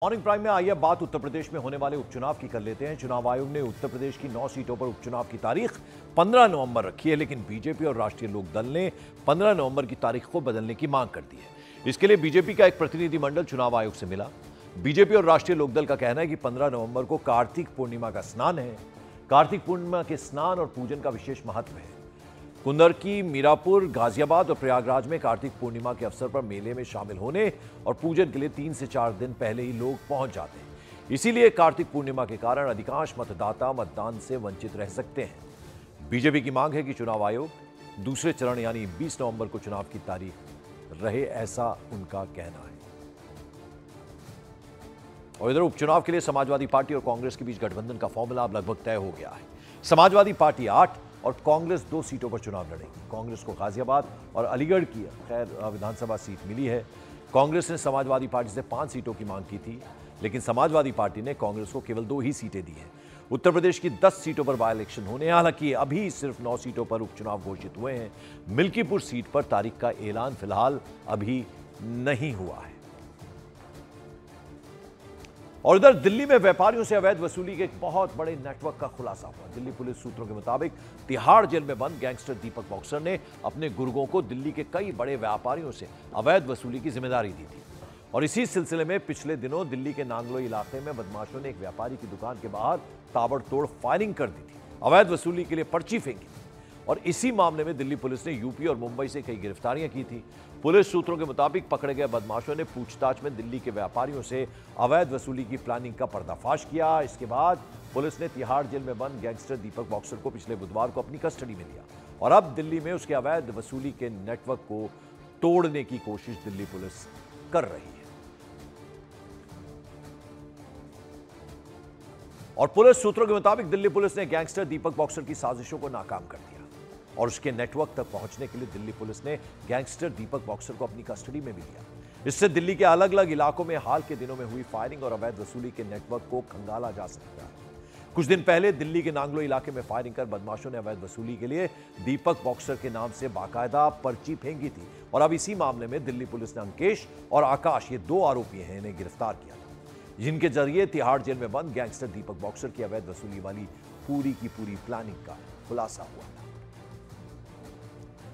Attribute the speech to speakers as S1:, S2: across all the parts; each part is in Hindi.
S1: मॉर्निंग प्राइम में आइए बात उत्तर प्रदेश में होने वाले उपचुनाव की कर लेते हैं। चुनाव आयोग ने उत्तर प्रदेश की 9 सीटों पर उपचुनाव की तारीख 15 नवंबर रखी है, लेकिन बीजेपी और राष्ट्रीय लोकदल ने 15 नवंबर की तारीख को बदलने की मांग कर दी है। इसके लिए बीजेपी का एक प्रतिनिधिमंडल चुनाव आयोग से मिला। बीजेपी और राष्ट्रीय लोकदल का कहना है कि 15 नवंबर को कार्तिक पूर्णिमा का स्नान है। कार्तिक पूर्णिमा के स्नान और पूजन का विशेष महत्व है। कुंदरकी, मीरापुर, गाजियाबाद और प्रयागराज में कार्तिक पूर्णिमा के अवसर पर मेले में शामिल होने और पूजन के लिए 3 से 4 दिन पहले ही लोग पहुंच जाते हैं। इसीलिए कार्तिक पूर्णिमा के कारण अधिकांश मतदाता मतदान से वंचित रह सकते हैं। बीजेपी की मांग है कि चुनाव आयोग दूसरे चरण यानी 20 नवंबर को चुनाव की तारीख रहे, ऐसा उनका कहना है। और इधर उपचुनाव के लिए समाजवादी पार्टी और कांग्रेस के बीच गठबंधन का फॉर्मूला अब लगभग तय हो गया है। समाजवादी पार्टी 8 और कांग्रेस 2 सीटों पर चुनाव लड़ेगी। कांग्रेस को गाजियाबाद और अलीगढ़ की विधानसभा सीट मिली है। कांग्रेस ने समाजवादी पार्टी से 5 सीटों की मांग की थी, लेकिन समाजवादी पार्टी ने कांग्रेस को केवल 2 ही सीटें दी हैं। उत्तर प्रदेश की 10 सीटों पर बाय इलेक्शन होने हैं। हालांकि अभी सिर्फ 9 सीटों पर उपचुनाव घोषित हुए हैं। मिल्कीपुर सीट पर तारीख का ऐलान फिलहाल अभी नहीं हुआ है। और इधर दिल्ली में व्यापारियों से अवैध वसूली के एक बहुत बड़े नेटवर्क का खुलासा हुआ। दिल्ली पुलिस सूत्रों के मुताबिक तिहाड़ जेल में बंद गैंगस्टर दीपक बॉक्सर ने अपने गुर्गों को दिल्ली के कई बड़े व्यापारियों से अवैध वसूली की जिम्मेदारी दी थी। और इसी सिलसिले में पिछले दिनों दिल्ली के नांगलो इलाके में बदमाशों ने एक व्यापारी की दुकान के बाहर ताबड़तोड़ फायरिंग कर दी थी, अवैध वसूली के लिए पर्ची फेंकी थी। और इसी मामले में दिल्ली पुलिस ने यूपी और मुंबई से कई गिरफ्तारियां की थी। पुलिस सूत्रों के मुताबिक पकड़े गए बदमाशों ने पूछताछ में दिल्ली के व्यापारियों से अवैध वसूली की प्लानिंग का पर्दाफाश किया। इसके बाद पुलिस ने तिहाड़ जेल में बंद गैंगस्टर दीपक बॉक्सर को पिछले बुधवार को अपनी कस्टडी में लिया और अब दिल्ली में उसके अवैध वसूली के नेटवर्क को तोड़ने की कोशिश दिल्ली पुलिस कर रही है। और पुलिस सूत्रों के मुताबिक दिल्ली पुलिस ने गैंगस्टर दीपक बॉक्सर की साजिशों को नाकाम कर दिया और उसके नेटवर्क तक पहुंचने के लिए दिल्ली पुलिस ने गैंगस्टर दीपक बॉक्सर को अपनी कस्टडी में भी लिया। इससे दिल्ली के अलग अलग इलाकों में हाल के दिनों में हुई फायरिंग और अवैध वसूली के नेटवर्क को खंगाला जा सकता है। कुछ दिन पहले दिल्ली के नांगलो इलाके में फायरिंग कर बदमाशों ने अवैध वसूली के लिए दीपक बॉक्सर के नाम से बाकायदा पर्ची फेंकी थी। और अब इसी मामले में दिल्ली पुलिस ने अंकेश और आकाश, ये 2 आरोपी हैं, इन्हें गिरफ्तार किया था, जिनके जरिए तिहाड़ जेल में बंद गैंगस्टर दीपक बॉक्सर की अवैध वसूली वाली पूरी की पूरी प्लानिंग का खुलासा हुआ था।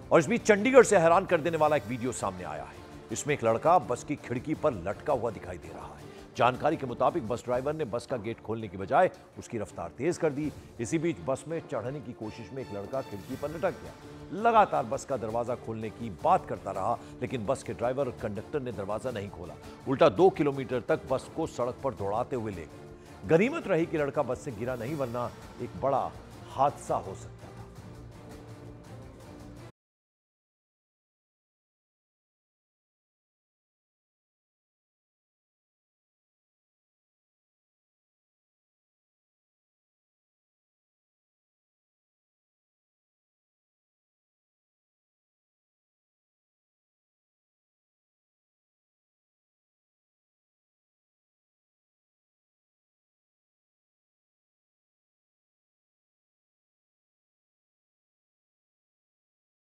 S1: और इस बीच चंडीगढ़ से हैरान कर देने वाला एक वीडियो सामने आया है। इसमें एक लड़का बस की खिड़की पर लटका हुआ दिखाई दे रहा है। जानकारी के मुताबिक बस ड्राइवर ने बस का गेट खोलने की बजाय उसकी रफ्तार तेज कर दी। इसी बीच बस में चढ़ने की कोशिश में एक लड़का खिड़की पर लटक गया। लगातार बस का दरवाजा खोलने की बात करता रहा, लेकिन बस के ड्राइवर और कंडक्टर ने दरवाजा नहीं खोला। उल्टा 2 किलोमीटर तक बस को सड़क पर दौड़ाते हुए ले गए। गनीमत रही कि लड़का बस से गिरा नहीं, वरना एक बड़ा हादसा हो सकता।